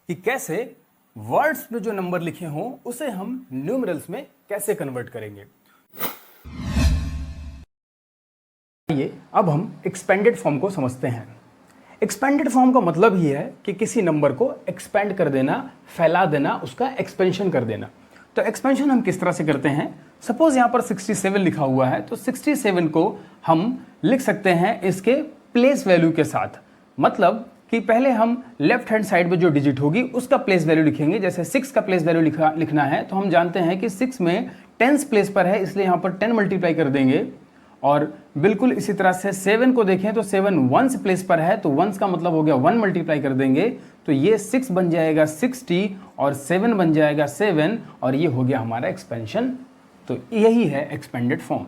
कि कैसे वर्ड्स में जो नंबर लिखे हों उसे हम न्यूमरल्स में कैसे कन्वर्ट करेंगे। आइए अब हम एक्सपेंडेड फॉर्म को समझते हैं। एक्सपेंडेड फॉर्म का मतलब ही है कि किसी नंबर को एक्सपेंड कर देना, फैला देना, उसका एक्सपेंशन कर देना। तो एक्सपेंशन हम किस तरह से करते हैं? सपोज यहाँ पर 67 लिखा हुआ है, तो 67 को हम लिख सकते हैं इसके प्लेस वैल्यू के साथ। मतलब कि पहले हम लेफ्ट हैंड साइड में जो डिजिट होगी उसका प्लेस वैल्यू लिखेंगे। जैसे 6 का प्लेस वैल्यू लिखना है तो हम जानते हैं कि 6 में 10th प्लेस पर है, इसलिए यहाँ पर 10 मल्टीप्लाई कर देंगे। और बिल्कुल इसी तरह से 7 को देखें तो 7 1th प्लेस पर है, तो 1 का मतलब हो गया 1 मल्टीप्लाई कर देंगे, तो ये 6 बन जाएगा 60 और 7 बन जाएगा 7 और ये हो गया हमारा एक्सपेंशन। तो यही है एक्सपेंडेड फॉर्म।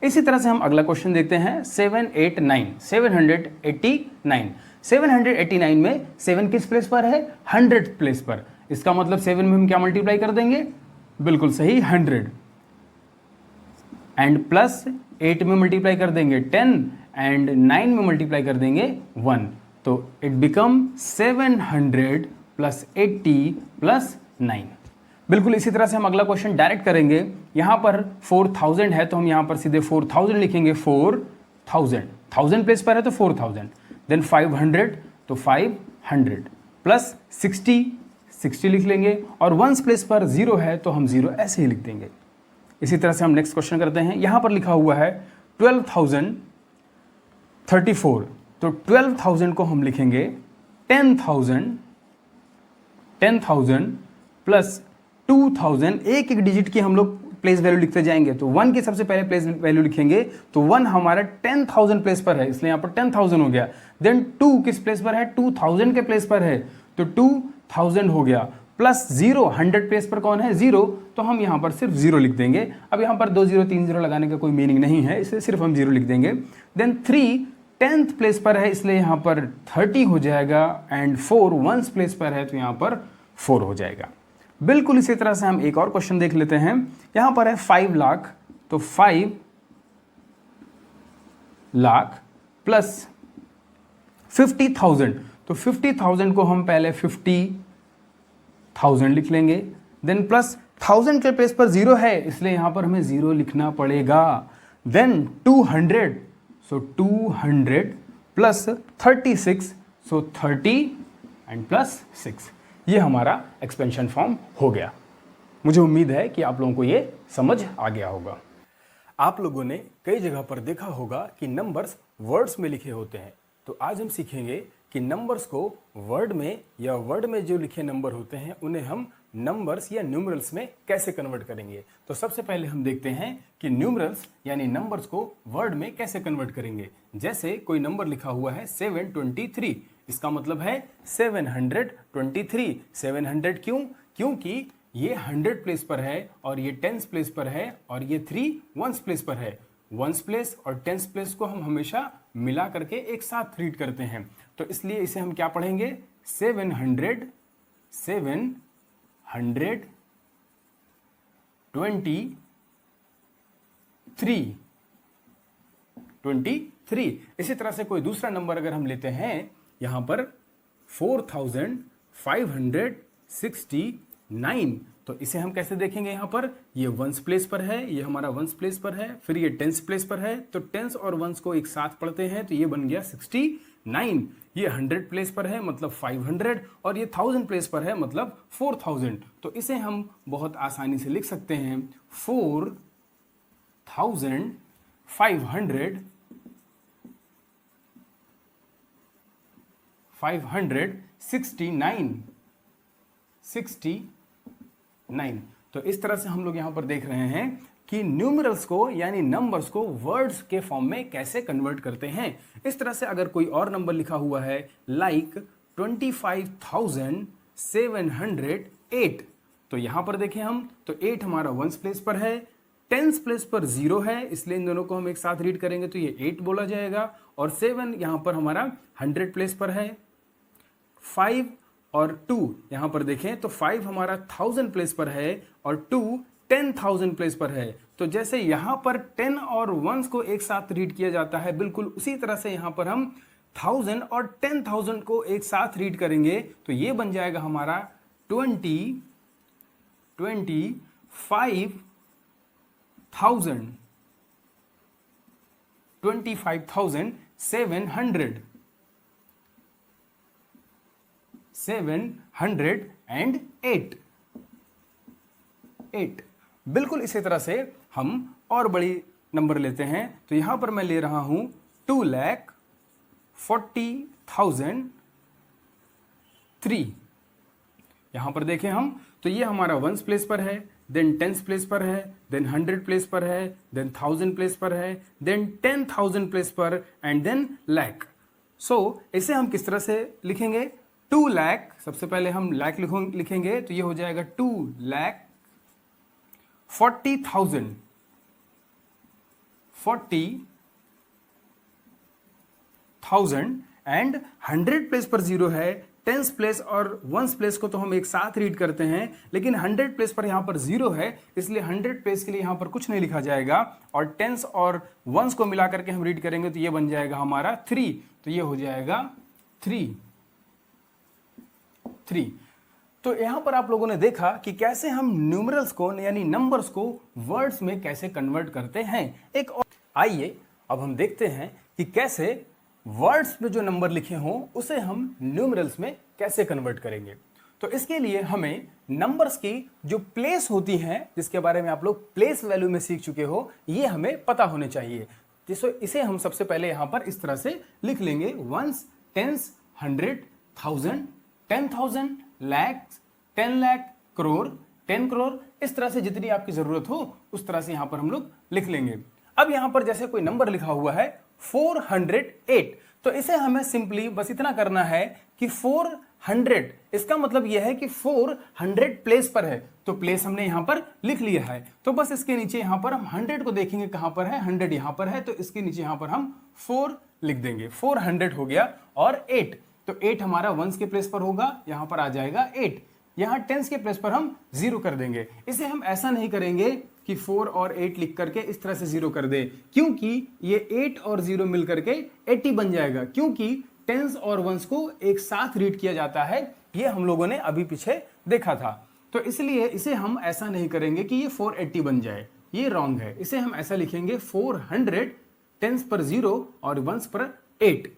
इसी तरह से हम अगला क्वेश्चन देखते हैं 789 789 789 में 7 किस प्लेस पर है? 100th प्लेस पर। इसका मतलब 7 में हम क्या मल्टीप्लाई कर देंगे? बिल्कुल सही 100 एंड प्लस 8 में मल्टीप्लाई कर देंगे 10 एंड 9 में मल्टीप्लाई कर देंगे 1, तो इट बिकम 700 प्लस 80 प्लस 9। बिल्कुल इसी तरह से हम अगला क्वेश्चन डायरेक्ट करेंगे। यहाँ पर 4000 है तो हम यहाँ पर सीधे 4000 लिखेंगे। 4000 1000 प्लेस पर है तो 4000, देन 500 तो 500 प्लस 60 लिख लेंगे, और 1 प्लेस पर 0 है तो हम 0 ऐसे ही लिख देंगे। इसी तरह से हम नेक्स्ट क्वेश्चन करते हैं। यहाँ पर लिखा हुआ है 12,034, तो 12,000 को हम लिखेंगे 10,000 प्लस 2000, एक एक डिजिट की हम लोग प्लेस वैल्यू लिखते जाएंगे। तो 1 की सबसे पहले प्लेस वैल्यू लिखेंगे, तो 1 हमारा 10,000 प्लेस पर है, इसलिए यहाँ पर 10,000 हो गया। देन 2 किस प्लेस पर है? 2000 के प्लेस पर है, तो 2000 हो गया, प्लस 0 100 प्लेस पर कौन है? 0, तो हम यहाँ पर सिर्फ 0 लिख देंगे। अब यहाँ पर 2 0 3 0 लगाने का कोई मीनिंग नहीं है, इसलिए सिर्फ हम 0 लिख देंगे। देन 3 10th प्लेस पर है, इसलिए यहाँ पर 30 हो जाएगा, एंड 4 1st प्लेस पर है तो यहाँ पर 4 हो जाएगा। बिल्कुल इसी तरह से हम एक और क्वेश्चन देख लेते हैं। यहाँ पर है 5 लाख, तो 5 लाख प्लस 50,000, तो 50,000 को हम पहले 50,000 लिख लेंगे। देन प्लस 1000 के प्लेस पर 0 है, इसलिए यहाँ पर हमें 0 लिखना पड़ेगा। Then 200, so 200 plus 36, so 30 and plus 6। ये हमारा एक्सपेंशन फॉर्म हो गया। मुझे उम्मीद है कि आप लोगों को ये समझ आ गया होगा। आप लोगों ने कई जगह पर देखा होगा कि नंबर्स वर्ड्स में लिखे होते हैं, तो आज हम सीखेंगे कि नंबर्स को वर्ड में या वर्ड में जो लिखे नंबर होते हैं उन्हें हम नंबर्स या न्यूमरल्स में कैसे कन्वर्ट करेंगे। तो सबसे पहले हम देखते हैं कि न्यूमरल्स यानी नंबर्स को वर्ड में कैसे कन्वर्ट करेंगे। जैसे कोई नंबर लिखा हुआ है 723, इसका मतलब है 723। 700 क्यों? क्योंकि ये 100 प्लेस पर है और ये 10th प्लेस पर है और ये 3 1st प्लेस पर है। 1st प्लेस और 10th प्लेस को हम हमेशा मिला करके एक साथ रीड करते हैं, तो इसलिए इसे हम क्या पढ़ेंगे? 723 23। इसी तरह से कोई दूसरा नंबर अगर हम लेते हैं यहाँ पर 4569, तो इसे हम कैसे देखेंगे? यहाँ पर ये 1st प्लेस पर है, ये हमारा 1st प्लेस पर है, फिर ये 10th प्लेस पर है, तो 10th और 1st को एक साथ पढ़ते हैं तो ये बन गया 69। ये 100 प्लेस पर है मतलब 500, और ये 1000 प्लेस पर है मतलब 4000। तो इसे हम बहुत आसानी से लिख सकते हैं 569। तो इस तरह से हम लोग यहां पर देख रहे हैं कि न्यूमरल्स को यानी नंबर्स को वर्ड्स के फॉर्म में कैसे कन्वर्ट करते हैं। इस तरह से अगर कोई और नंबर लिखा हुआ है लाइक 25,708, तो यहां पर देखें हम तो 8 हमारा 1st प्लेस पर है, 10th प्लेस पर 0 है, इसलिए इन दोनों को हम एक साथ रीड करेंगे तो ये 8 बोला जाएगा। और 7 यहां पर हमारा 100 प्लेस पर है। 5 और 2 यहां पर देखें तो 5 हमारा 1000 प्लेस पर है और 2 10,000 प्लेस पर है। तो जैसे यहां पर 10 और 1s को एक साथ रीड किया जाता है, बिल्कुल उसी तरह से यहां पर हम 1000 और 10,000 को एक साथ रीड करेंगे तो ये बन जाएगा हमारा 25,700 708। बिल्कुल इसी तरह से हम और बड़ी नंबर लेते हैं तो यहां पर मैं ले रहा हूं 2,40,003। यहां पर देखें हम तो ये हमारा वंस प्लेस पर है, देन टेंस प्लेस पर है, देन 100 प्लेस पर है, देन 1000 प्लेस पर है, देन 10,000 प्लेस पर एंड देन लाख। सो इसे हम किस तरह से लिखेंगे? 2 लाख, सबसे पहले हम लाख लिखेंगे तो ये हो जाएगा 2,40,000 एंड 100 प्लेस पर 0 है, टेंस प्लेस और वंस प्लेस को तो हम एक साथ रीड करते हैं, लेकिन 100 प्लेस पर यहां पर 0 है, इसलिए 100 प्लेस के लिए यहां पर कुछ नहीं लिखा जाएगा और टेंस और वंस को मिला करके हम रीड करेंगे तो ये बन जाएगा हमारा 3, तो ये हो जाएगा 3। तो यहां पर आप लोगों ने देखा कि कैसे हम न्यूमरल्स को यानी नंबर्स को वर्ड्स में कैसे कन्वर्ट करते हैं। एक और आइए अब हम देखते हैं कि कैसे वर्ड्स में जो नंबर लिखे हों उसे हम न्यूमरल्स में कैसे कन्वर्ट करेंगे। तो इसके लिए हमें नंबर्स की जो प्लेस होती हैं, जिसके बारे में आप लोग प्लेस वैल्यू में सीख चुके हो, ये हमें पता होने चाहिए। इसे हम सबसे पहले यहां पर इस तरह से लिख लेंगे, ones, tens, 100, 1000, 10,000, lakhs, 10 lakh, crore, 10 crore, इस तरह से जितनी आपकी जरूरत हो उस तरह से यहां पर हम लोग लिख लेंगे। अब यहां पर जैसे कोई नंबर लिखा हुआ है 408, तो इसे हमें सिंपली बस इतना करना है कि 400, इसका मतलब यह है कि 400 प्लेस पर है, तो प्लेस हमने यहां पर लिख लिया है, तो बस इसके नीचे यहां पर हम 100 को देखेंगे कहां पर है, 100 यहां पर है, तो इसके नीचे यहां पर हम 4 लिख देंगे, 400 हो गया। और 8, तो 8 हमारा वंस के प्लेस पर होगा, यहां पर आ जाएगा 8, यहां टेंस के प्लेस पर हम 0 कर देंगे। इसे हम ऐसा नहीं करेंगे कि 4 और 8 लिख करके इस तरह से 0 कर दे, क्योंकि ये 8 और 0 मिल करके 80 बन जाएगा, क्योंकि टेंस और वंस को एक साथ रीड किया जाता है, ये हम लोगों ने अभी पीछे देखा था। तो इसलिए इसे हम ऐसा नहीं करेंगे कि ये 480 बन जाए, ये रॉन्ग है। इसे हम ऐसा लिखेंगे 400, टेंस पर 0 और वंस पर 8।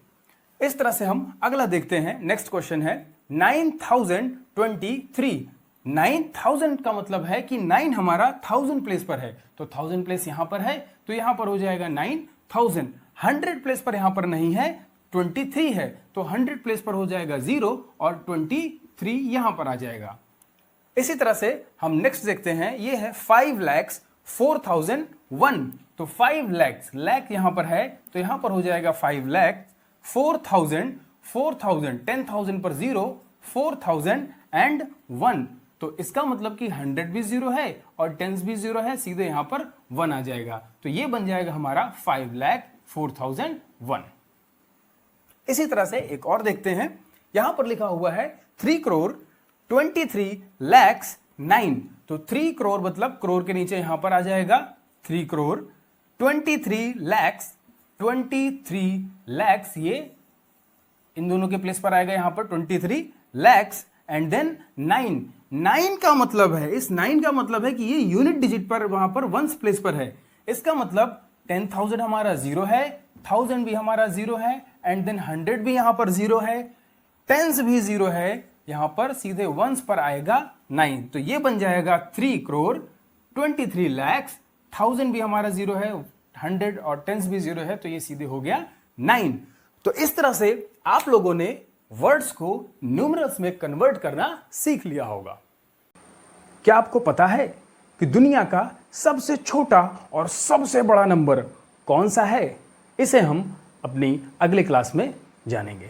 इस तरह से हम अगला देखते हैं। नेक्स्ट क्वेश्चन है 9023। 9000 का मतलब है कि 9 हमारा 1000 प्लेस पर है, तो 1000 प्लेस यहां पर है, तो यहां पर हो जाएगा 9000। 100 प्लेस पर यहां पर नहीं है, 23 है, तो 100 प्लेस पर हो जाएगा 0 और 23 यहां पर आ जाएगा। इसी तरह से हम नेक्स्ट देखते हैं, ये है 5,04,001, तो 5 लाख यहां पर है, तो यहां पर हो जाएगा 5 लाख, 4,000, 10,000 पर 0, 4,000 एंड 1, तो इसका मतलब कि 100 भी 0 है और 10 भी 0 है, सीधे यहां पर 1 आ जाएगा, तो ये बन जाएगा हमारा 5,04,001। इसी तरह से एक और देखते हैं, यहां पर लिखा हुआ है 3,23,09,, तो 3 करोड़ मतलब करोड़ के नीचे यहां पर आ जाएगा 3 करोड़, 23 लाख, ये इन दोनों के प्लेस पर आएगा यहां पर 23 लाख एंड देन 9 का मतलब है, इस 9 का मतलब है कि ये यूनिट डिजिट पर वहां पर वंस प्लेस पर है, इसका मतलब 10,000 हमारा 0 है, 1000 भी हमारा 0 है एंड देन 100 भी यहां पर 0 है, टेंस भी 0 है, यहां पर सीधे वंस पर आएगा 9, तो ये बन जाएगा 3 करोड़ 23 लाख, 1000 भी हमारा 0 है, 100 और टेंस भी 0 है, तो ये सीधे हो गया 9। तो इस तरह से आप लोगों ने वर्ड्स को न्यूमरल्स में कन्वर्ट करना सीख लिया होगा। क्या आपको पता है कि दुनिया का सबसे छोटा और सबसे बड़ा नंबर कौन सा है? इसे हम अपनी अगली क्लास में जानेंगे।